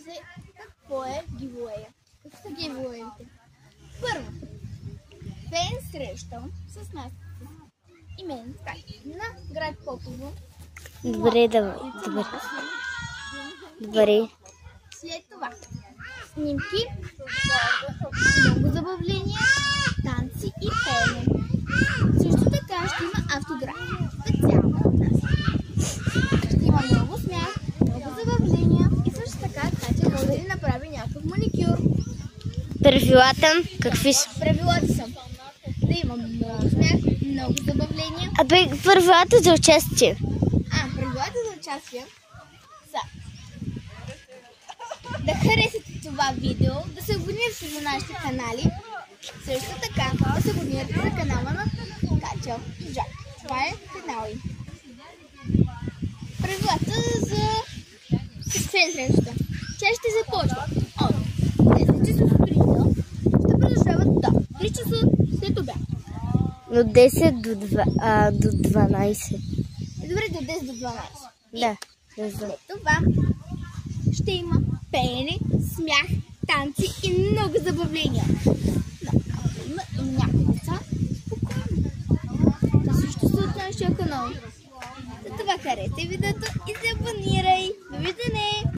се какво е гивуея. Какви са гивуеите? Първо, фен среща с нас и мен на град Попово. Добре. След това снимки, много забавления, танци и пеене. Също така ще има автограф. Специално от нас. Ще има много смях, много забавления и също така Катя може да ни направи някакъв маникюр. Правилата какви са? Правилата са да има много смях, много забавления. Правилата за участие. Правилата за участие са да харесате това видео, да се абонирате за нашите канали, също така да се абонирате за канала на Катя и Джак. Това е канал им. Правилата за фен срещата. Тя ще започва от 10 часа сутринта, ще продължават до 3 часа след обяд. От 10 до 12. Добре, до 10 до 12. Да. След това ще има пеене, смях, танци и много забавления. Но ако има и някои деца, спокойно. Да също са от нашия канал. За това харесай видеото и се абонирай. Довиждане!